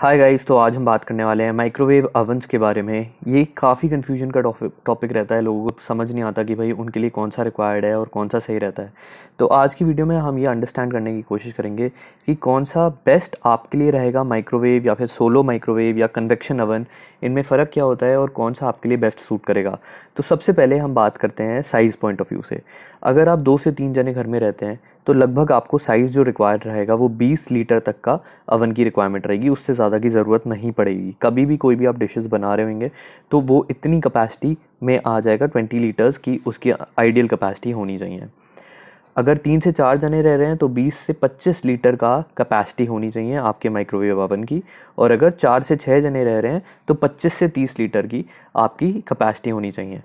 Hi guys. तो आज हम बात करने वाले हैं माइक्रोवेव अवन्स के बारे में। ये काफ़ी कन्फ्यूजन का टॉपिक रहता है, लोगों को समझ नहीं आता कि भाई उनके लिए कौन सा रिक्वायर्ड है और कौन सा सही रहता है। तो आज की वीडियो में हम ये अंडरस्टैंड करने की कोशिश करेंगे कि कौन सा बेस्ट आपके लिए रहेगा, माइक्रोवेव या फिर सोलो माइक्रोवेव या कन्वेक्शन अवन, इनमें फ़र्क क्या होता है और कौन सा आपके लिए बेस्ट सूट करेगा। तो सबसे पहले हम बात करते हैं साइज़ पॉइंट ऑफ व्यू से। अगर आप 2 से 3 जने घर में रहते हैं तो लगभग आपको साइज़ जो रिक्वायर्ड रहेगा वो 20 लीटर तक का अवन की रिक्वायरमेंट रहेगी, उससे ज़्यादा की ज़रूरत नहीं पड़ेगी। कभी भी कोई भी आप डिशेस बना रहे होंगे तो वो इतनी कैपेसिटी में आ जाएगा, 20 लीटर्स की उसकी आइडियल कैपेसिटी होनी चाहिए। अगर 3 से 4 जने रह रहे हैं तो 20 से 25 लीटर का कैपेसिटी होनी चाहिए आपके माइक्रोवेव ओवन की, और अगर 4 से 6 जने रह रहे हैं तो 25 से 30 लीटर की आपकी कैपेसिटी होनी चाहिए।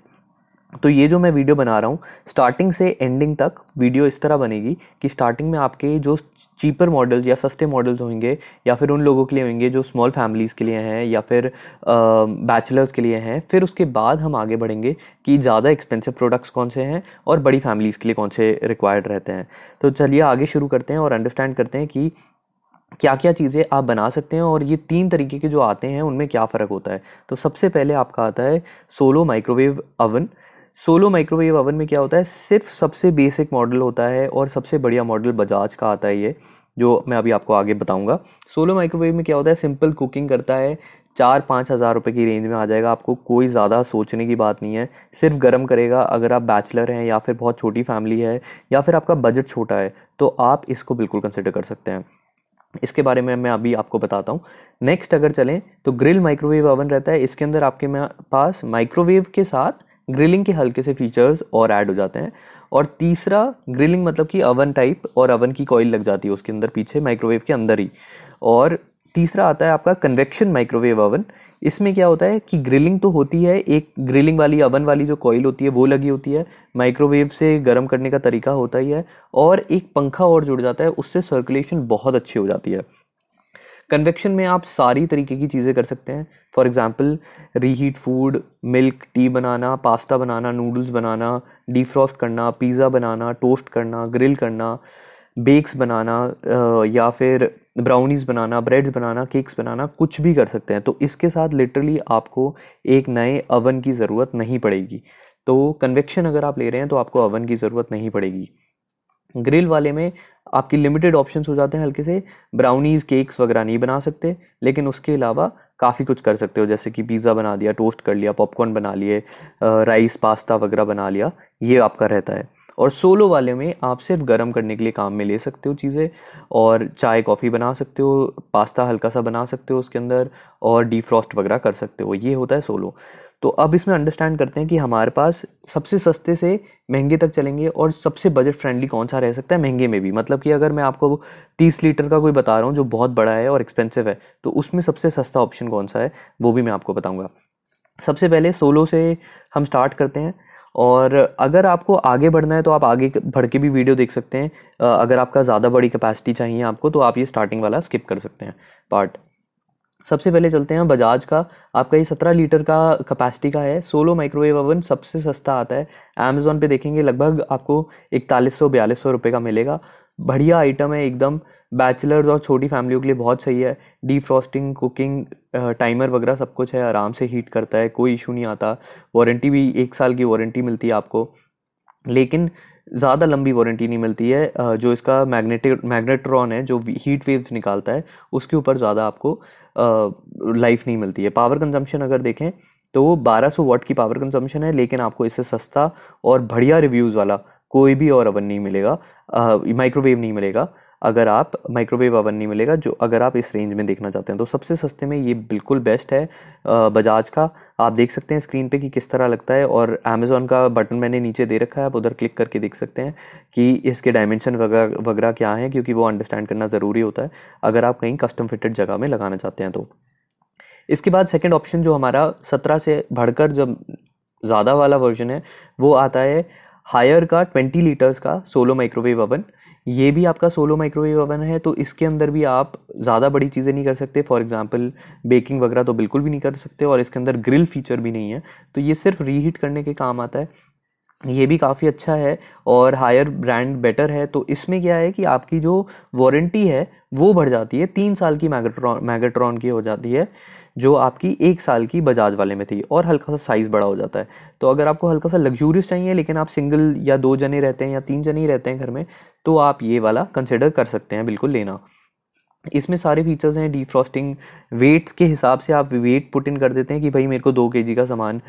तो ये जो मैं वीडियो बना रहा हूँ, स्टार्टिंग से एंडिंग तक वीडियो इस तरह बनेगी कि स्टार्टिंग में आपके जो चीपर मॉडल्स या सस्ते मॉडल्स होंगे या फिर उन लोगों के लिए होंगे जो स्मॉल फैमिलीज़ के लिए हैं या फिर बैचलर्स के लिए हैं, फिर उसके बाद हम आगे बढ़ेंगे कि ज़्यादा एक्सपेंसिव प्रोडक्ट्स कौन से हैं और बड़ी फैमिलीज़ के लिए कौन से रिक्वायर्ड रहते हैं। तो चलिए आगे शुरू करते हैं और अंडरस्टैंड करते हैं कि क्या क्या चीज़ें आप बना सकते हैं और ये 3 तरीके के जो आते हैं उनमें क्या फ़र्क होता है। तो सबसे पहले आपका आता है solo microwave oven. Solo microwave oven में क्या होता है, सिर्फ सबसे बेसिक मॉडल होता है और सबसे बढ़िया मॉडल बजाज का आता है, ये जो मैं अभी आपको आगे बताऊंगा। सोलो माइक्रोवेव में क्या होता है, सिंपल कुकिंग करता है, 4-5 हज़ार रुपये की रेंज में आ जाएगा। आपको कोई ज़्यादा सोचने की बात नहीं है, सिर्फ गर्म करेगा। अगर आप बैचलर हैं या फिर बहुत छोटी फैमिली है या फिर आपका बजट छोटा है तो आप इसको बिल्कुल कंसिडर कर सकते हैं। इसके बारे में मैं अभी आपको बताता हूँ। नेक्स्ट अगर चलें तो ग्रिल माइक्रोवेव ओवन रहता है। इसके अंदर आपके पास माइक्रोवेव के साथ ग्रिलिंग के हल्के से फीचर्स और ऐड हो जाते हैं। और तीसरा, ग्रिलिंग मतलब कि अवन टाइप और अवन की कॉइल लग जाती है उसके अंदर पीछे माइक्रोवेव के अंदर ही। और तीसरा आता है आपका कन्वेक्शन माइक्रोवेव ओवन। इसमें क्या होता है कि ग्रिलिंग तो होती है, एक ग्रिलिंग वाली अवन वाली जो कॉइल होती है वो लगी होती है, माइक्रोवेव से गर्म करने का तरीका होता ही है, और एक पंखा और जुड़ जाता है, उससे सर्कुलेशन बहुत अच्छी हो जाती है। कन्वेक्शन में आप सारी तरीके की चीज़ें कर सकते हैं। For example reheat food, milk tea banana, pasta banana, noodles banana, defrost करना, पिज़्ज़ा बनाना, टोस्ट करना, ग्रिल करना, बेक्स बनाना, या फिर ब्राउनीज़ बनाना, ब्रेड्स बनाना, केक्स बनाना, कुछ भी कर सकते हैं। तो इसके साथ लिटरली आपको एक नए अवन की ज़रूरत नहीं पड़ेगी। तो कन्वेक्शन अगर आप ले रहे हैं तो आपको अवन की ज़रूरत नहीं पड़ेगी। ग्रिल वाले में आपकी लिमिटेड ऑप्शंस हो जाते हैं, हल्के से ब्राउनीज केक्स वगैरह नहीं बना सकते, लेकिन उसके अलावा काफ़ी कुछ कर सकते हो, जैसे कि पिज़्ज़ा बना दिया, टोस्ट कर लिया, पॉपकॉर्न बना लिए, राइस पास्ता वगैरह बना लिया, ये आपका रहता है। और सोलो वाले में आप सिर्फ गर्म करने के लिए काम में ले सकते हो चीज़ें, और चाय कॉफ़ी बना सकते हो, पास्ता हल्का सा बना सकते हो उसके अंदर, और डीफ्रॉस्ट वगैरह कर सकते हो। ये होता है सोलो। तो अब इसमें अंडरस्टैंड करते हैं कि हमारे पास सबसे सस्ते से महंगे तक चलेंगे और सबसे बजट फ्रेंडली कौन सा रह सकता है महंगे में भी। मतलब कि अगर मैं आपको 30 लीटर का कोई बता रहा हूँ जो बहुत बड़ा है और एक्सपेंसिव है, तो उसमें सबसे सस्ता ऑप्शन कौन सा है वो भी मैं आपको बताऊंगा। सबसे पहले सोलो से हम स्टार्ट करते हैं, और अगर आपको आगे बढ़ना है तो आप आगे बढ़ के भी वीडियो देख सकते हैं। अगर आपका ज़्यादा बड़ी कैपेसिटी चाहिए आपको तो आप ये स्टार्टिंग वाला स्किप कर सकते हैं पार्ट। सबसे पहले चलते हैं बजाज का। आपका ये 17 लीटर का कैपेसिटी का है सोलो माइक्रोवेव ओवन, सबसे सस्ता आता है। अमेज़ॉन पे देखेंगे लगभग आपको 4100-4200 रुपये का मिलेगा। बढ़िया आइटम है एकदम, बैचलर्स और छोटी फैमिलियों के लिए बहुत सही है। डीफ्रॉस्टिंग, कुकिंग, टाइमर वगैरह सब कुछ है, आराम से हीट करता है, कोई इशू नहीं आता। वारंटी भी 1 साल की वारंटी मिलती है आपको, लेकिन ज़्यादा लंबी वारंटी नहीं मिलती है। जो इसका मैग्नेट्रॉन है जो हीट वेव्स निकालता है उसके ऊपर ज़्यादा आपको लाइफ नहीं मिलती है। पावर कंजम्पशन अगर देखें तो 1200 वाट की पावर कंजम्पशन है, लेकिन आपको इससे सस्ता और बढ़िया रिव्यूज़ वाला कोई भी और ओवन नहीं मिलेगा, माइक्रोवेव नहीं मिलेगा। अगर आप माइक्रोवेव ओवन नहीं मिलेगा जो अगर आप इस रेंज में देखना चाहते हैं, तो सबसे सस्ते में ये बिल्कुल बेस्ट है बजाज का। आप देख सकते हैं स्क्रीन पे कि किस तरह लगता है, और अमेज़ॉन का बटन मैंने नीचे दे रखा है, आप उधर क्लिक करके देख सकते हैं कि इसके डायमेंशन वगैरह वगैरह क्या है, क्योंकि वो अंडरस्टैंड करना ज़रूरी होता है अगर आप कहीं कस्टम फिटेड जगह में लगाना चाहते हैं तो। इसके बाद सेकंड ऑप्शन जो हमारा 17 से बढ़कर जब ज़्यादा वाला वर्जन है वो आता है हायर का 20 लीटर्स का सोलो माइक्रोवेव ओवन। ये भी आपका सोलो माइक्रोवेव ओवन है, तो इसके अंदर भी आप ज़्यादा बड़ी चीज़ें नहीं कर सकते। फॉर एग्जांपल बेकिंग वगैरह तो बिल्कुल भी नहीं कर सकते, और इसके अंदर ग्रिल फीचर भी नहीं है, तो ये सिर्फ रीहीट करने के काम आता है। ये भी काफ़ी अच्छा है और हायर ब्रांड बेटर है। तो इसमें क्या है कि आपकी जो वारंटी है वो बढ़ जाती है, 3 साल की मैगाट्रॉन की हो जाती है, जो आपकी 1 साल की बजाज वाले में थी, और हल्का सा साइज़ बड़ा हो जाता है। तो अगर आपको हल्का सा लग्जूरियस चाहिए लेकिन आप सिंगल या 2 जने रहते हैं या 3 जने ही रहते हैं घर में, तो आप ये वाला कंसिडर कर सकते हैं बिल्कुल लेना। इसमें सारे फीचर्स हैं, डीफ्रॉस्टिंग, वेट्स के हिसाब से आप वेट पुट इन कर देते हैं कि भाई मेरे को 2 kg का सामान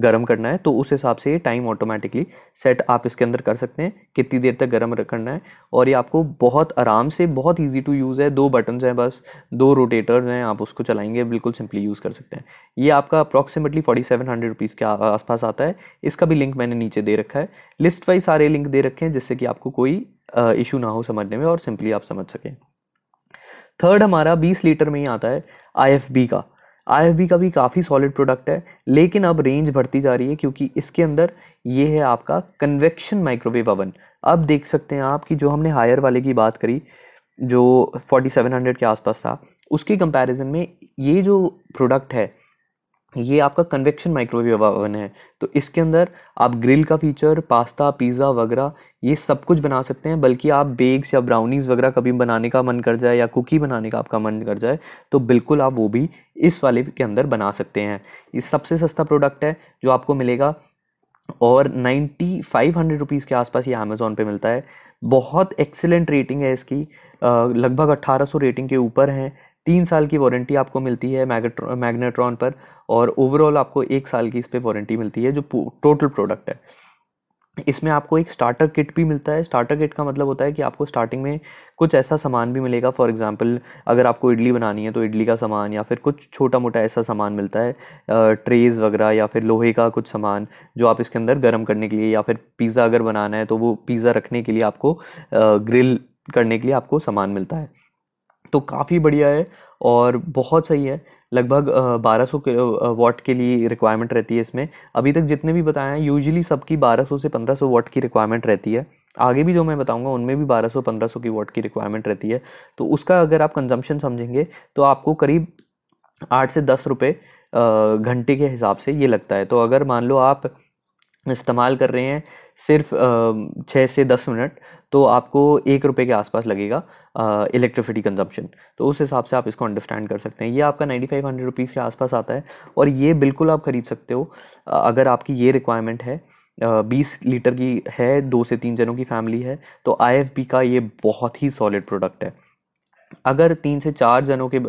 गर्म करना है, तो उस हिसाब से टाइम ऑटोमेटिकली सेट आप इसके अंदर कर सकते हैं कितनी देर तक गर्म करना है। और ये आपको बहुत आराम से, बहुत ईजी टू यूज़ है, 2 बटन्स हैं बस, 2 रोटेटर्स हैं, आप उसको चलाएंगे बिल्कुल सिंपली यूज़ कर सकते हैं। ये आपका अप्रॉक्सीमेटली 4700 रुपीज़ के आसपास आता है। इसका भी लिंक मैंने नीचे दे रखा है, लिस्ट वाइज सारे लिंक दे रखे हैं जिससे कि आपको कोई इशू ना हो समझने में और सिंपली आप समझ सकें। थर्ड हमारा 20 लीटर में ही आता है IFB का। IFB का भी काफ़ी सॉलिड प्रोडक्ट है, लेकिन अब रेंज बढ़ती जा रही है क्योंकि इसके अंदर ये है आपका कन्वेक्शन माइक्रोवेव अवन। अब देख सकते हैं आप कि जो हमने हायर वाले की बात करी जो 4700 के आसपास था, उसके कंपैरिजन में ये जो प्रोडक्ट है ये आपका कन्वेक्शन माइक्रोवेव ओवन है। तो इसके अंदर आप ग्रिल का फीचर, पास्ता, पिज़्ज़ा वगैरह ये सब कुछ बना सकते हैं। बल्कि आप बेक्स या ब्राउनीज़ वगैरह कभी बनाने का मन कर जाए या कुकी बनाने का आपका मन कर जाए तो बिल्कुल आप वो भी इस वाले के अंदर बना सकते हैं। ये सबसे सस्ता प्रोडक्ट है जो आपको मिलेगा और 9500 रुपीज़ के आसपास ये अमेज़ॉन पे मिलता है। बहुत एक्सीलेंट रेटिंग है इसकी, लगभग 1800 रेटिंग के ऊपर हैं। 3 साल की वारंटी आपको मिलती है मैग्नेट्रॉन पर, और ओवरऑल आपको 1 साल की इस पर वारंटी मिलती है जो टोटल प्रोडक्ट है। इसमें आपको एक स्टार्टर किट भी मिलता है। स्टार्टर किट का मतलब होता है कि आपको स्टार्टिंग में कुछ ऐसा सामान भी मिलेगा। फॉर एग्जांपल अगर आपको इडली बनानी है तो इडली का सामान, या फिर कुछ छोटा मोटा ऐसा सामान मिलता है, ट्रेज़ वगैरह, या फिर लोहे का कुछ सामान जो आप इसके अंदर गर्म करने के लिए, या फिर पिज़्ज़ा अगर बनाना है तो वो पिज़्ज़ा रखने के लिए आपको, ग्रिल करने के लिए आपको सामान मिलता है। तो काफ़ी बढ़िया है और बहुत सही है। लगभग 1200 वाट के लिए रिक्वायरमेंट रहती है इसमें। अभी तक जितने भी बताए हैं यूजुअली सबकी 1200 से 1500 वाट की रिक्वायरमेंट रहती है। आगे भी जो मैं बताऊंगा उनमें भी 1200-1500 की वाट की रिक्वायरमेंट रहती है। तो उसका अगर आप कंजम्पशन समझेंगे तो आपको करीब 8 से 10 रुपये घंटे के हिसाब से ये लगता है। तो अगर मान लो आप इस्तेमाल कर रहे हैं सिर्फ 6 से 10 मिनट, तो आपको 1 रुपये के आसपास लगेगा इलेक्ट्रिसिटी कंजम्पशन। तो उस हिसाब से आप इसको अंडरस्टैंड कर सकते हैं। ये आपका 9500 रुपीज़ के आसपास आता है और ये बिल्कुल आप ख़रीद सकते हो अगर आपकी ये रिक्वायरमेंट है। 20 लीटर की है, 2 से 3 जनों की फैमिली है, तो IFB का ये बहुत ही सॉलिड प्रोडक्ट है। अगर 3 से 4 जनों के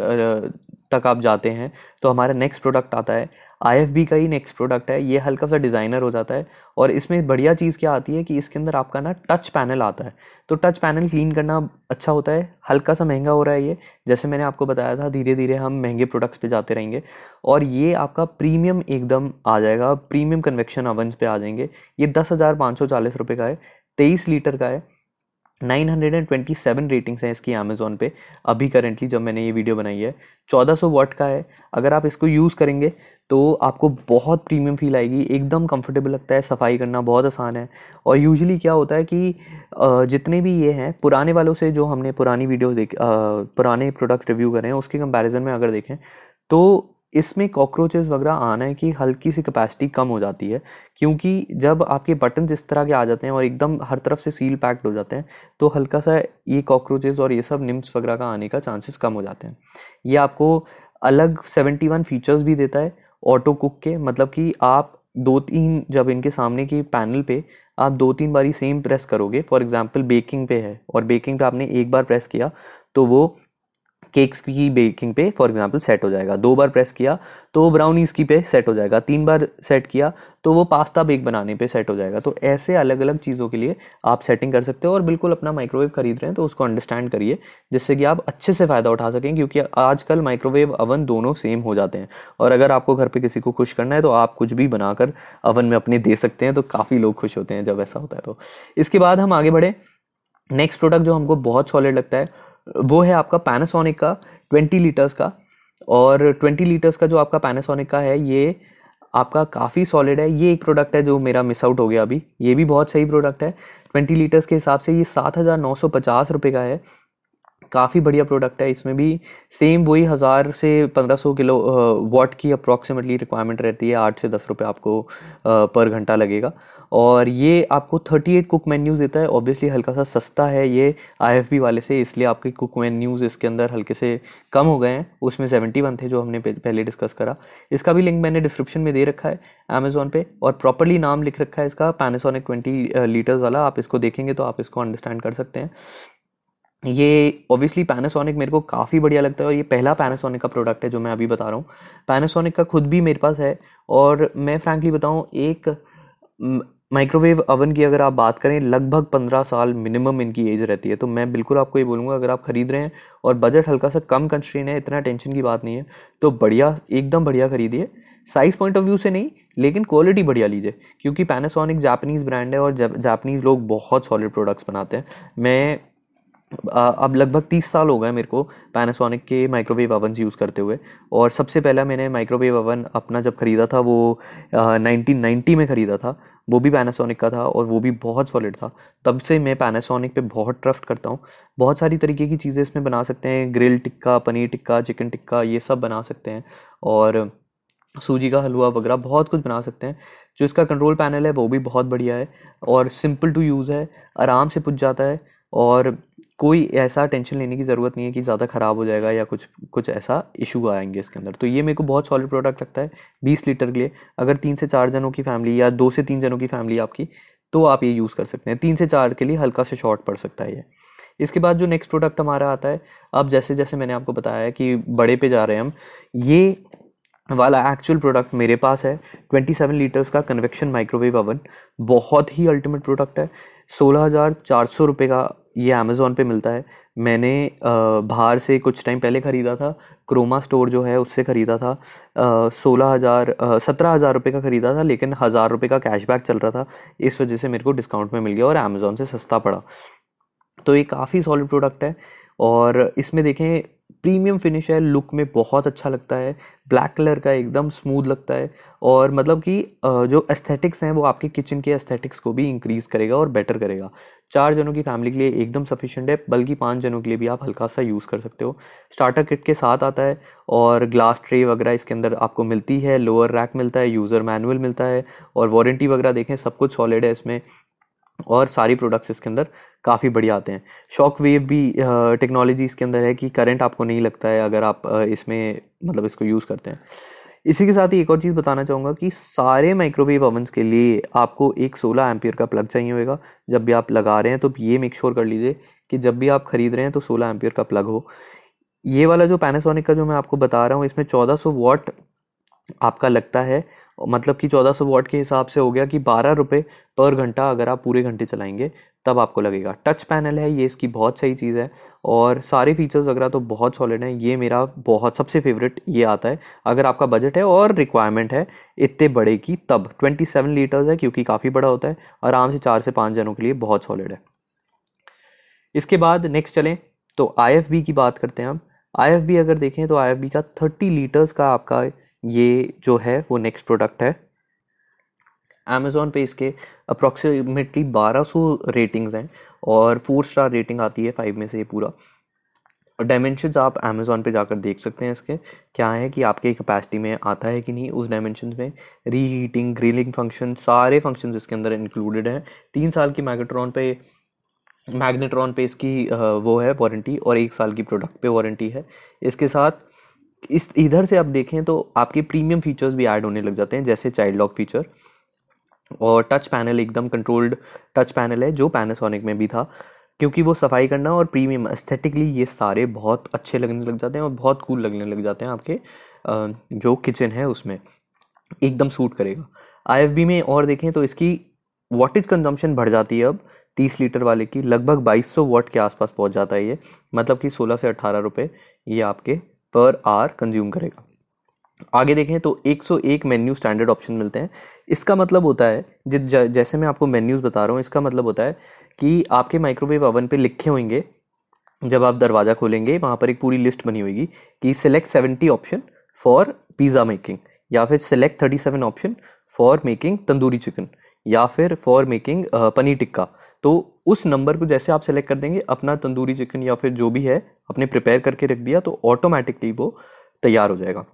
तक आप जाते हैं तो हमारा नेक्स्ट प्रोडक्ट आता है, IFB का ही नेक्स्ट प्रोडक्ट है। ये हल्का सा डिज़ाइनर हो जाता है और इसमें बढ़िया चीज़ क्या आती है कि इसके अंदर आपका ना टच पैनल आता है। तो टच पैनल क्लीन करना अच्छा होता है। हल्का सा महंगा हो रहा है ये, जैसे मैंने आपको बताया था, धीरे धीरे हम महंगे प्रोडक्ट्स पे जाते रहेंगे और ये आपका प्रीमियम एकदम आ जाएगा, प्रीमियम कन्वेक्शन ओवन्स पे आ जाएंगे। ये 10,540 रुपये का है, 23 लीटर का है, 927 रेटिंग्स हैं इसकी अमेज़ॉन पे अभी करेंटली जब मैंने ये वीडियो बनाई है। 1400 वाट का है। अगर आप इसको यूज़ करेंगे तो आपको बहुत प्रीमियम फील आएगी, एकदम कंफर्टेबल लगता है, सफाई करना बहुत आसान है। और यूजुअली क्या होता है कि जितने भी ये हैं पुराने वालों से, जो हमने पुरानी वीडियोस पुराने प्रोडक्ट्स रिव्यू करे हैं उसके कंपैरिजन में अगर देखें तो इसमें कॉकरोचेस वगैरह आना की हल्की सी कैपेसिटी कम हो जाती है, क्योंकि जब आपके बटन इस तरह के आ जाते हैं और एकदम हर तरफ से सील पैक्ड हो जाते हैं तो हल्का सा ये कॉकरोचेस और ये सब निम्स वगैरह का आने का चांसेस कम हो जाते हैं। ये आपको अलग 71 फीचर्स भी देता है ऑटो कुक के, मतलब कि आप 2-3 जब इनके सामने की पैनल पे आप 2-3 बारी सेम प्रेस करोगे, फॉर एग्जांपल बेकिंग पे है और बेकिंग पे आपने एक बार प्रेस किया तो वो केक्स की बेकिंग पे फॉर एग्जांपल सेट हो जाएगा, 2 बार प्रेस किया तो वो ब्राउनीज की पे सेट हो जाएगा, 3 बार सेट किया तो वो पास्ता बेक बनाने पे सेट हो जाएगा। तो ऐसे अलग अलग चीज़ों के लिए आप सेटिंग कर सकते हो और बिल्कुल अपना माइक्रोवेव खरीद रहे हैं तो उसको अंडरस्टैंड करिए जिससे कि आप अच्छे से फ़ायदा उठा सकें, क्योंकि आजकल माइक्रोवेव अवन दोनों सेम हो जाते हैं और अगर आपको घर पर किसी को खुश करना है तो आप कुछ भी बनाकर अवन में अपने दे सकते हैं, तो काफ़ी लोग खुश होते हैं जब ऐसा होता है। तो इसके बाद हम आगे बढ़े, नेक्स्ट प्रोडक्ट जो हमको बहुत सॉलिड लगता है वो है आपका पैनासोनिक का 20 लीटर्स का। और 20 लीटर्स का जो आपका पैनासोनिक का है ये आपका काफ़ी सॉलिड है। ये एक प्रोडक्ट है जो मेरा मिस आउट हो गया अभी, ये भी बहुत सही प्रोडक्ट है। 20 लीटर्स के हिसाब से ये 7,950 रुपये का है, काफ़ी बढ़िया प्रोडक्ट है। इसमें भी सेम वही 1000 से 1500 किलो वाट की अप्रॉक्सीमेटली रिक्वायरमेंट रहती है, 8 से 10 रुपये आपको पर घंटा लगेगा। और ये आपको 38 कुक मेन्यूज़ देता है। ऑब्वियसली हल्का सा सस्ता है ये IFB वाले से, इसलिए आपके कुक मेन्यूज़ इसके अंदर हल्के से कम हो गए हैं। उसमें 71 थे जो हमने पहले डिस्कस करा। इसका भी लिंक मैंने डिस्क्रिप्शन में दे रखा है अमेज़ॉन पे, और प्रॉपरली नाम लिख रखा है इसका पैनासोनिक 20 लीटर्स वाला। आप इसको देखेंगे तो आप इसको अंडरस्टैंड कर सकते हैं। ये ऑब्वियसली पैनासोनिक मेरे को काफ़ी बढ़िया लगता है, और ये पहला पैनासोनिक का प्रोडक्ट है जो मैं अभी बता रहा हूँ। पैनासोनिक का खुद भी मेरे पास है, और मैं फ्रैंकली बताऊँ, एक माइक्रोवेव अवन की अगर आप बात करें, लगभग 15 साल मिनिमम इनकी एज रहती है। तो मैं बिल्कुल आपको ये बोलूँगा, अगर आप ख़रीद रहे हैं और बजट हल्का सा कम कंस्ट्रेन है, इतना टेंशन की बात नहीं है, तो बढ़िया, एकदम बढ़िया खरीदिए। साइज़ पॉइंट ऑफ व्यू से नहीं, लेकिन क्वालिटी बढ़िया लीजिए, क्योंकि पैनासोनिक जापानीज़ ब्रांड है और जापानीज़ लोग बहुत सॉलिड प्रोडक्ट्स बनाते हैं। मैं अब लगभग 30 साल हो गए मेरे को पैनासोनिक के माइक्रोवेव अवन्स यूज़ करते हुए। और सबसे पहला मैंने माइक्रोवेव अवन अपना जब ख़रीदा था वो 1990 में ख़रीदा था, वो भी पैनासोनिक का था और वो भी बहुत सॉलिड था। तब से मैं पैनासोनिक पे बहुत ट्रस्ट करता हूँ। बहुत सारी तरीके की चीज़ें इसमें बना सकते हैं, ग्रिल टिक्का, पनीर टिक्का, चिकन टिक्का, ये सब बना सकते हैं, और सूजी का हलवा वगैरह बहुत कुछ बना सकते हैं। जो इसका कंट्रोल पैनल है वो भी बहुत बढ़िया है, और सिंपल टू यूज़ है, आराम से पुज जाता है, और कोई ऐसा टेंशन लेने की ज़रूरत नहीं है कि ज़्यादा ख़राब हो जाएगा या कुछ ऐसा इशू आएंगे इसके अंदर। तो ये मेरे को बहुत सॉलिड प्रोडक्ट लगता है 20 लीटर के लिए। अगर 3 से 4 जनों की फैमिली या 2 से 3 जनों की फैमिली आपकी, तो आप ये यूज़ कर सकते हैं। 3 से 4 के लिए हल्का से शॉर्ट पड़ सकता है ये। इसके बाद जो नेक्स्ट प्रोडक्ट हमारा आता है, अब जैसे जैसे मैंने आपको बताया है कि बड़े पे जा रहे हैं हम, ये वाला एक्चुअल प्रोडक्ट मेरे पास है 27 लीटर्स का कन्वेक्शन माइक्रोवेव अवन। बहुत ही अल्टीमेट प्रोडक्ट है। 16,400 रुपये का ये अमेज़ॉन पे मिलता है। मैंने बाहर से कुछ टाइम पहले ख़रीदा था, क्रोमा स्टोर जो है उससे ख़रीदा था। 17,000 रुपये का ख़रीदा था, लेकिन 1,000 रुपये का कैशबैक चल रहा था, इस वजह से मेरे को डिस्काउंट में मिल गया और अमेज़ॉन से सस्ता पड़ा। तो ये काफ़ी सॉलिड प्रोडक्ट है, और इसमें देखें प्रीमियम फिनिश है, लुक में बहुत अच्छा लगता है, ब्लैक कलर का एकदम स्मूथ लगता है, और मतलब कि जो एस्थेटिक्स हैं वो आपके किचन के एस्थेटिक्स को भी इंक्रीज़ करेगा और बेटर करेगा। 4 जनों की फैमिली के लिए एकदम सफिशिएंट है, बल्कि 5 जनों के लिए भी आप हल्का सा यूज़ कर सकते हो। स्टार्टर किट के साथ आता है, और ग्लास ट्रे वगैरह इसके अंदर आपको मिलती है, लोअर रैक मिलता है, यूज़र मैनुअल मिलता है, और वारंटी वगैरह देखें सब कुछ सॉलिड है इसमें, और सारी प्रोडक्ट्स इसके अंदर काफ़ी बढ़िया आते हैं। शॉक वेव भी टेक्नोलॉजी इसके अंदर है कि करंट आपको नहीं लगता है अगर आप इसमें मतलब इसको यूज़ करते हैं। इसी के साथ ही एक और चीज़ बताना चाहूँगा कि सारे माइक्रोवेव ओवन्स के लिए आपको एक 16 एम्पियर का प्लग चाहिए होगा। जब भी आप लगा रहे हैं तो ये मेक श्योर कर लीजिए कि जब भी आप ख़रीद रहे हैं तो 16 एम्पियर का प्लग हो। ये वाला जो पैनासोनिक का जो मैं आपको बता रहा हूँ, इसमें 1400 वॉट आपका लगता है, मतलब कि 1400 वॉट के हिसाब से हो गया कि 12 रुपये पर घंटा अगर आप पूरे घंटे चलाएंगे तब आपको लगेगा। टच पैनल है ये, इसकी बहुत सही चीज़ है, और सारे फीचर्स वगैरह तो बहुत सॉलिड हैं। ये मेरा बहुत सबसे फेवरेट ये आता है अगर आपका बजट है और रिक्वायरमेंट है इतने बड़े की, तब 27 लीटर्स है क्योंकि काफ़ी बड़ा होता है, आराम से 4 से 5 जनों के लिए बहुत सॉलिड है। इसके बाद नेक्स्ट चलें तो IFB की बात करते हैं हम। IFB अगर देखें तो IFB का 30 लीटर्स का आपका ये जो है वो नेक्स्ट प्रोडक्ट है। अमेज़ॉन पे इसके अप्रॉक्सीमेटली 1200 रेटिंग्स हैं, और 4 स्टार रेटिंग आती है 5 में से ये पूरा। और डायमेंशंस आप अमेज़ॉन पे जाकर देख सकते हैं इसके क्या है कि आपके कैपेसिटी में आता है कि नहीं। उस डायमेंशंस में रीहीटिंग, ग्रिलिंग फंक्शन, सारे फंक्शंस इसके अंदर इंक्लूडेड हैं। 3 साल की मैग्नेट्रॉन पे इसकी वो है वारंटी, और 1 साल की प्रोडक्ट पे वारंटी है। इसके साथ इस इधर से आप देखें तो आपके प्रीमियम फीचर्स भी ऐड होने लग जाते हैं, जैसे चाइल्ड लॉक फीचर, और टच पैनल एकदम कंट्रोल्ड टच पैनल है जो पैनासोनिक में भी था, क्योंकि वो सफाई करना और प्रीमियम एस्थेटिकली ये सारे बहुत अच्छे लगने लग जाते हैं और बहुत कूल लगने लग जाते हैं। आपके जो किचन है उसमें एकदम सूट करेगा। IFB में और देखें तो इसकी वाटेज कंजम्पशन बढ़ जाती है अब 30 लीटर वाले की, लगभग 2200 वाट के आसपास पहुंच जाता है ये, मतलब कि 16 से 18 रुपये ये आपके पर आवर कंज्यूम करेगा। आगे देखें तो 101 मेन्यू स्टैंडर्ड ऑप्शन मिलते हैं। इसका मतलब होता है जैसे मैं आपको मेन्यूज़ बता रहा हूँ, इसका मतलब होता है कि आपके माइक्रोवेव ओवन पे लिखे होंगे, जब आप दरवाज़ा खोलेंगे वहाँ पर एक पूरी लिस्ट बनी होगी कि select 70 option for pizza making, या फिर select 37 option for making tandoori chicken, या फिर फॉर मेकिंग पनीर टिक्का। तो उस नंबर को जैसे आप सेलेक्ट कर देंगे, अपना तंदूरी चिकन या फिर जो भी है अपने प्रिपेयर करके रख दिया, तो ऑटोमेटिकली वो तैयार हो जाएगा।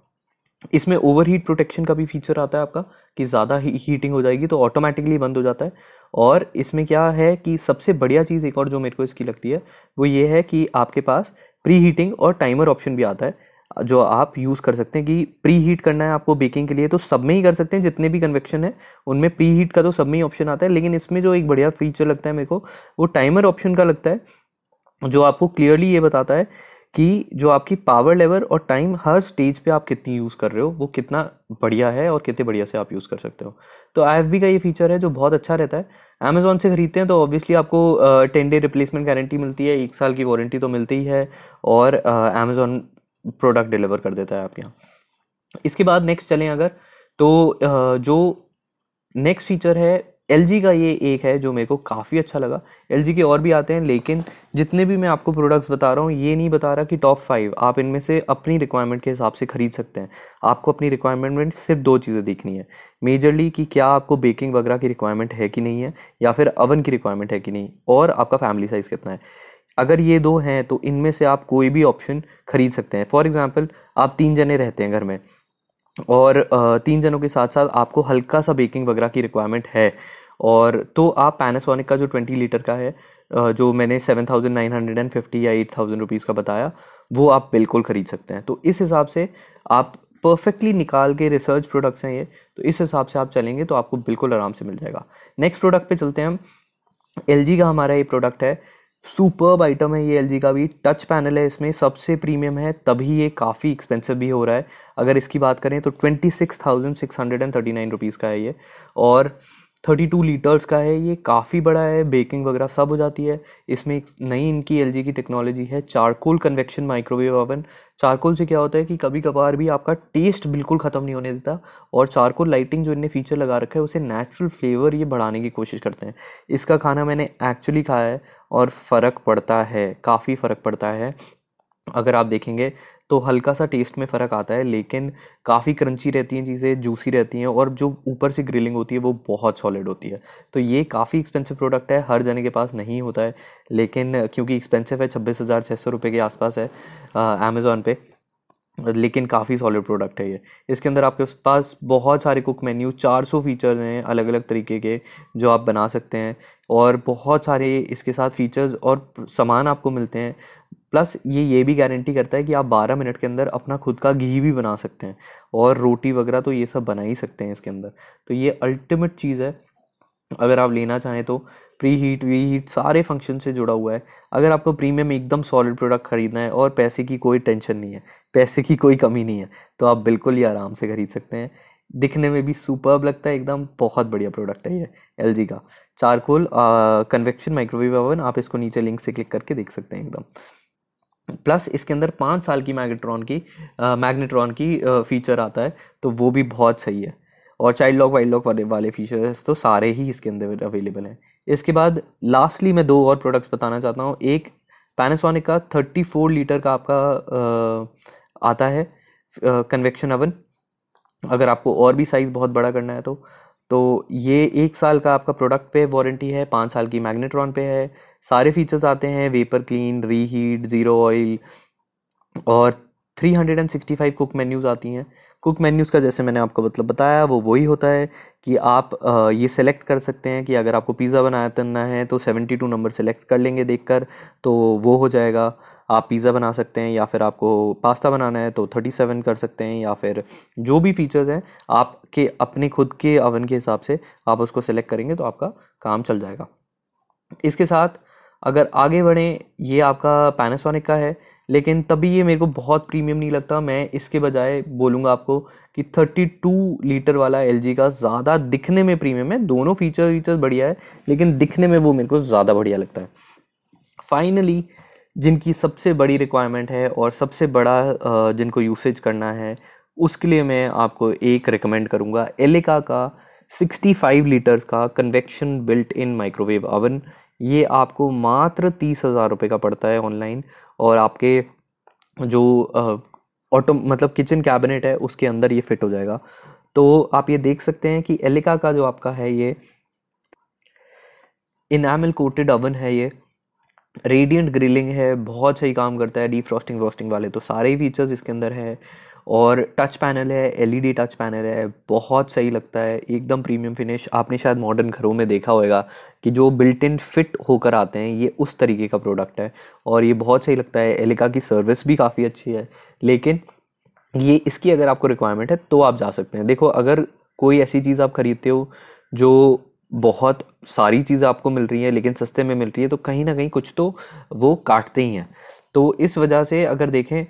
इसमें ओवरहीट प्रोटेक्शन का भी फीचर आता है आपका, कि ज़्यादा हीटिंग हो जाएगी तो ऑटोमेटिकली बंद हो जाता है। और इसमें क्या है कि सबसे बढ़िया चीज़ एक और जो मेरे को इसकी लगती है वो ये है कि आपके पास प्री हीटिंग और टाइमर ऑप्शन भी आता है, जो आप यूज़ कर सकते हैं। कि प्री हीट करना है आपको बेकिंग के लिए तो सब में ही कर सकते हैं, जितने भी कन्वेक्शन है उनमें प्री हीट का तो सब में ही ऑप्शन आता है। लेकिन इसमें जो एक बढ़िया फीचर लगता है मेरे को, वो टाइमर ऑप्शन का लगता है, जो आपको क्लियरली ये बताता है कि जो आपकी पावर लेवल और टाइम हर स्टेज पे आप कितनी यूज़ कर रहे हो वो कितना बढ़िया है और कितने बढ़िया से आप यूज़ कर सकते हो। तो IFB का ये फीचर है जो बहुत अच्छा रहता है। अमेजोन से खरीदते हैं तो ऑब्वियसली आपको 10 डे रिप्लेसमेंट गारंटी मिलती है, 1 साल की वारंटी तो मिलती ही है, और अमेजोन प्रोडक्ट डिलीवर कर देता है आपके यहाँ। इसके बाद नेक्स्ट चलें अगर, तो जो नेक्स्ट फीचर है LG का, ये एक है जो मेरे को काफ़ी अच्छा लगा। LG के और भी आते हैं, लेकिन जितने भी मैं आपको प्रोडक्ट्स बता रहा हूँ ये नहीं बता रहा कि टॉप 5, आप इनमें से अपनी रिक्वायरमेंट के हिसाब से खरीद सकते हैं। आपको अपनी रिक्वायरमेंट में सिर्फ 2 चीज़ें देखनी है मेजरली, कि क्या आपको बेकिंग वगैरह की रिक्वायरमेंट है कि नहीं है, या फिर अवन की रिक्वायरमेंट है कि नहीं, और आपका फैमिली साइज़ कितना है। अगर ये 2 हैं तो इनमें से आप कोई भी ऑप्शन खरीद सकते हैं। फॉर एग्जाम्पल, आप 3 जने रहते हैं घर में, और 3 जनों के साथ साथ आपको हल्का सा बेकिंग वगैरह की रिक्वायरमेंट है, और तो आप पैनासोनिक का जो 20 लीटर का है, जो मैंने 7,950 या 8,000 रुपीज़ का बताया, वो आप बिल्कुल ख़रीद सकते हैं। तो इस हिसाब से आप परफेक्टली निकाल के रिसर्च प्रोडक्ट्स हैं ये, तो इस हिसाब से आप चलेंगे तो आपको बिल्कुल आराम से मिल जाएगा। नेक्स्ट प्रोडक्ट पे चलते हैं हम। LG का हमारा ये प्रोडक्ट है, सुपर्ब आइटम है ये। LG का भी टच पैनल है, इसमें सबसे प्रीमियम है, तभी ये काफ़ी एक्सपेंसिव भी हो रहा है। अगर इसकी बात करें तो 26,639 रुपीज़ का है ये, और 32 लीटर्स का है ये, काफ़ी बड़ा है, बेकिंग वगैरह सब हो जाती है। इसमें एक नई इनकी LG की टेक्नोलॉजी है, charcoal convection microwave oven. Charcoal से क्या होता है कि कभी कभार भी आपका टेस्ट बिल्कुल ख़त्म नहीं होने देता, और चारकोल लाइटिंग जो इनने फीचर लगा रखा है उसे नेचुरल फ्लेवर ये बढ़ाने की कोशिश करते हैं। इसका खाना मैंने एक्चुअली खाया है और फ़र्क पड़ता है, काफ़ी फ़र्क पड़ता है। अगर आप देखेंगे तो हल्का सा टेस्ट में फ़र्क आता है, लेकिन काफ़ी क्रंची रहती हैं चीज़ें, जूसी रहती हैं, और जो ऊपर से ग्रिलिंग होती है वो बहुत सॉलिड होती है। तो ये काफ़ी एक्सपेंसिव प्रोडक्ट है, हर जने के पास नहीं होता है, लेकिन क्योंकि एक्सपेंसिव है, 26,600 रुपये के आसपास है अमेज़ॉन पे, लेकिन काफ़ी सॉलिड प्रोडक्ट है ये। इसके अंदर आपके पास बहुत सारे कुक मेन्यू, 400 फीचर्स हैं अलग अलग तरीके के जो आप बना सकते हैं, और बहुत सारे इसके साथ फीचर्स और सामान आपको मिलते हैं। प्लस ये भी गारंटी करता है कि आप 12 मिनट के अंदर अपना खुद का घी भी बना सकते हैं, और रोटी वगैरह तो ये सब बना ही सकते हैं इसके अंदर। तो ये अल्टीमेट चीज़ है अगर आप लेना चाहें तो। प्री हीट वी हीट सारे फंक्शन से जुड़ा हुआ है। अगर आपको प्रीमियम एकदम सॉलिड प्रोडक्ट खरीदना है और पैसे की कोई टेंशन नहीं है, पैसे की कोई कमी नहीं है, तो आप बिल्कुल ही आराम से खरीद सकते हैं। दिखने में भी सुपर्ब लगता है एकदम, बहुत बढ़िया प्रोडक्ट है ये LG का चारकोल कन्वेक्शन माइक्रोवेव ओवन। आप इसको नीचे लिंक से क्लिक करके देख सकते हैं एकदम। प्लस इसके अंदर 5 साल की मैग्नेट्रॉन की फीचर आता है, तो वो भी बहुत सही है। और चाइल्ड लॉक वाइल्ड लॉक वाले फीचर्स तो सारे ही इसके अंदर अवेलेबल हैं। इसके बाद लास्टली मैं 2 और प्रोडक्ट्स बताना चाहता हूँ। एक पैनासोनिक का 34 लीटर का आपका आता है कन्वेक्शन ओवन, अगर आपको और भी साइज़ बहुत बड़ा करना है तो ये 1 साल का आपका प्रोडक्ट पे वारंटी है, 5 साल की मैग्नेट्रॉन पे है। सारे फीचर्स आते हैं, vapour clean, reheat, zero oil, और 365 कुक मेन्यूज़ आती हैं। कुक मेन्यूज़ का जैसे मैंने आपको मतलब बताया वो वही होता है कि आप ये सेलेक्ट कर सकते हैं कि अगर आपको पिज़्ज़ा बनाना है तो 72 नंबर सेलेक्ट कर लेंगे देखकर, तो वो हो जाएगा, आप पिज़्ज़ा बना सकते हैं। या फिर आपको पास्ता बनाना है तो 37 कर सकते हैं, या फिर जो भी फीचर्स हैं आपके अपने खुद के अवन के हिसाब से आप उसको सेलेक्ट करेंगे तो आपका काम चल जाएगा। इसके साथ अगर आगे बढ़ें, ये आपका पैनासोनिक का है, लेकिन तभी ये मेरे को बहुत प्रीमियम नहीं लगता। मैं इसके बजाय बोलूँगा आपको कि 32 लीटर वाला LG का ज़्यादा दिखने में प्रीमियम है। दोनों फीचर्स बढ़िया है, लेकिन दिखने में वो मेरे को ज़्यादा बढ़िया लगता है। फाइनली जिनकी सबसे बड़ी रिक्वायरमेंट है और सबसे बड़ा जिनको यूसेज करना है, उसके लिए मैं आपको एक रिकमेंड करूँगा, एलेका का 65 लीटर्स का convection built in microwave oven. ये आपको मात्र 30,000 रुपये का पड़ता है ऑनलाइन, और आपके जो ऑटो मतलब किचन कैबिनेट है उसके अंदर ये फिट हो जाएगा। तो आप ये देख सकते हैं कि एलेका का जो आपका है ये इनामल कोटेड ओवन है, ये रेडियंट ग्रिलिंग है, बहुत सही काम करता है, डीफ्रॉस्टिंग वॉस्टिंग वाले तो सारे ही फीचर्स इसके अंदर है। और टच पैनल है, एलईडी टच पैनल है, बहुत सही लगता है, एकदम प्रीमियम फिनिश। आपने शायद मॉडर्न घरों में देखा होगा कि जो बिल्ट इन फिट होकर आते हैं, ये उस तरीके का प्रोडक्ट है और ये बहुत सही लगता है। एलिका की सर्विस भी काफ़ी अच्छी है, लेकिन ये इसकी अगर आपको रिक्वायरमेंट है तो आप जा सकते हैं। देखो, अगर कोई ऐसी चीज़ आप खरीदते हो जो बहुत सारी चीज़ें आपको मिल रही है लेकिन सस्ते में मिल रही है, तो कहीं ना कहीं कुछ तो वो काटते ही हैं। तो इस वजह से अगर देखें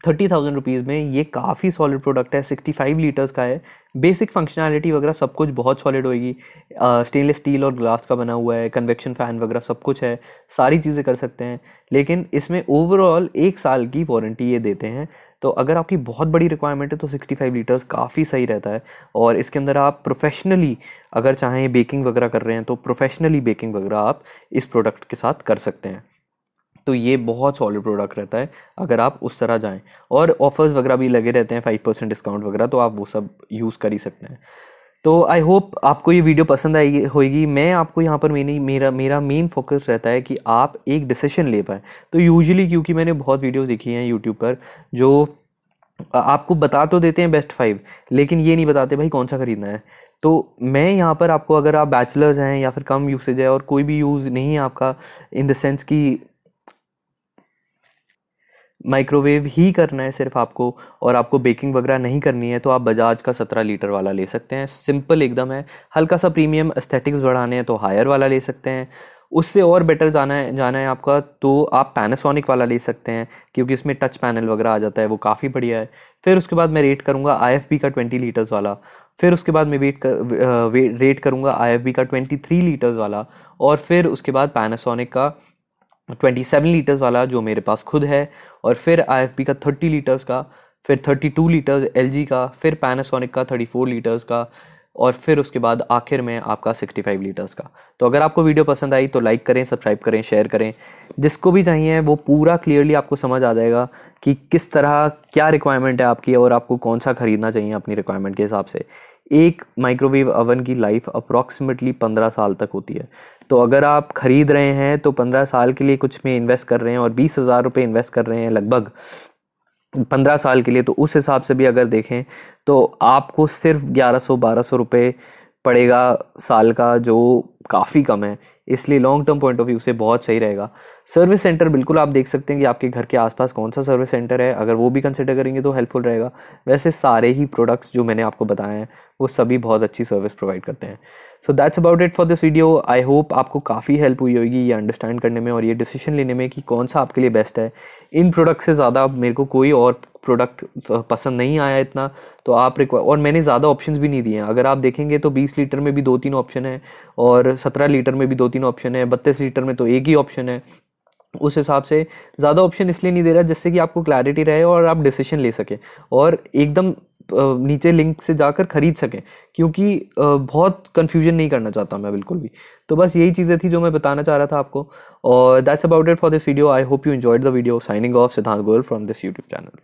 30,000 रुपीज़ में ये काफ़ी सॉलिड प्रोडक्ट है। 65 लीटर्स का है, बेसिक फंक्शनैलिटी वगैरह सब कुछ बहुत सॉलिड होएगी। स्टेनलेस स्टील और ग्लास का बना हुआ है, कन्वेक्शन फ़ैन वगैरह सब कुछ है, सारी चीज़ें कर सकते हैं। लेकिन इसमें ओवरऑल 1 साल की वारंटी ये देते हैं। तो अगर आपकी बहुत बड़ी रिक्वायरमेंट है तो 65 लीटर्स काफ़ी सही रहता है। और इसके अंदर आप प्रोफेशनली अगर चाहें बेकिंग वगैरह कर रहे हैं तो प्रोफेशनली बेकिंग वगैरह आप इस प्रोडक्ट के साथ कर सकते हैं। तो ये बहुत सॉलिड प्रोडक्ट रहता है अगर आप उस तरह जाएं। और ऑफर्स वगैरह भी लगे रहते हैं, 5% डिस्काउंट वगैरह, तो आप वो सब यूज़ कर ही सकते हैं। तो आई होप आपको ये वीडियो पसंद आई होगी। मैं आपको यहाँ पर मेरा मेन फोकस रहता है कि आप एक डिसीजन ले पाएँ। तो यूजुअली, क्योंकि मैंने बहुत वीडियोस देखी हैं यूट्यूब पर जो आपको बता तो देते हैं बेस्ट 5, लेकिन ये नहीं बताते भाई कौन सा खरीदना है। तो मैं यहाँ पर आपको, अगर आप बैचलर्स हैं या फिर कम यूसेज है और कोई भी यूज़ नहीं है आपका, इन द सेंस कि माइक्रोवेव ही करना है सिर्फ आपको और आपको बेकिंग वगैरह नहीं करनी है, तो आप बजाज का 17 लीटर वाला ले सकते हैं। सिंपल एकदम है। हल्का सा प्रीमियम एस्थेटिक्स बढ़ाने हैं तो हायर वाला ले सकते हैं। उससे और बेटर जाना है आपका तो आप पैनासोनिक वाला ले सकते हैं, क्योंकि इसमें टच पैनल वगैरह आ जाता है, वो काफ़ी बढ़िया है। फिर उसके बाद मैं रेट करूँगा IFB का 20 लीटर्स वाला। फिर उसके बाद मैं रेट करूँगा IFB का 23 लीटर्स वाला। और फिर उसके बाद पैनासोनिक का 27 लीटर्स वाला जो मेरे पास खुद है। और फिर IFB का 30 लीटर्स का, फिर 32 लीटर्स LG का, फिर पैनासोनिक का 34 लीटर्स का, और फिर उसके बाद आखिर में आपका 65 लीटर्स का। तो अगर आपको वीडियो पसंद आई तो लाइक करें, सब्सक्राइब करें, शेयर करें। जिसको भी चाहिए वो पूरा क्लियरली आपको समझ आ जाएगा कि किस तरह क्या रिक्वायरमेंट है आपकी और आपको कौन सा खरीदना चाहिए अपनी रिक्वायरमेंट के हिसाब से। एक माइक्रोवेव अवन की लाइफ अप्रॉक्सीमेटली 15 साल तक होती है। तो अगर आप खरीद रहे हैं तो 15 साल के लिए कुछ में इन्वेस्ट कर रहे हैं और 20,000 रुपये इन्वेस्ट कर रहे हैं लगभग 15 साल के लिए, तो उस हिसाब से भी अगर देखें तो आपको सिर्फ 1100-1200 रुपये पड़ेगा साल का, जो काफ़ी कम है। इसलिए long term point of view से बहुत सही रहेगा। सर्विस सेंटर बिल्कुल आप देख सकते हैं कि आपके घर के आसपास कौन सा सर्विस सेंटर है, अगर वो भी कंसिडर करेंगे तो हेल्पफुल रहेगा। वैसे सारे ही प्रोडक्ट्स जो मैंने आपको बताए हैं वो सभी बहुत अच्छी सर्विस प्रोवाइड करते हैं। So that's about it for this video. I hope आपको काफ़ी हेल्प हुई होगी ये अंडरस्टैंड करने में और ये डिसीजन लेने में कि कौन सा आपके लिए बेस्ट है। इन प्रोडक्ट से ज़्यादा मेरे को कोई और प्रोडक्ट पसंद नहीं आया इतना, तो आप और मैंने ज़्यादा ऑप्शंस भी नहीं दिए हैं। अगर आप देखेंगे तो 20 लीटर में भी 2-3 ऑप्शन है और 17 लीटर में भी 2-3 ऑप्शन है, 32 लीटर में तो एक ही ऑप्शन है। उस हिसाब से ज़्यादा ऑप्शन इसलिए नहीं दे रहा जिससे कि आपको क्लैरिटी रहे और आप डिसीजन ले सकें और एकदम नीचे लिंक से जाकर खरीद सकें, क्योंकि बहुत कंफ्यूजन नहीं करना चाहता मैं बिल्कुल भी। तो बस यही चीज़ें थी जो मैं बताना चाह रहा था आपको। और that's about it for this video. I hope you enjoyed the video. Signing off, Siddhant Goyal from this YouTube channel.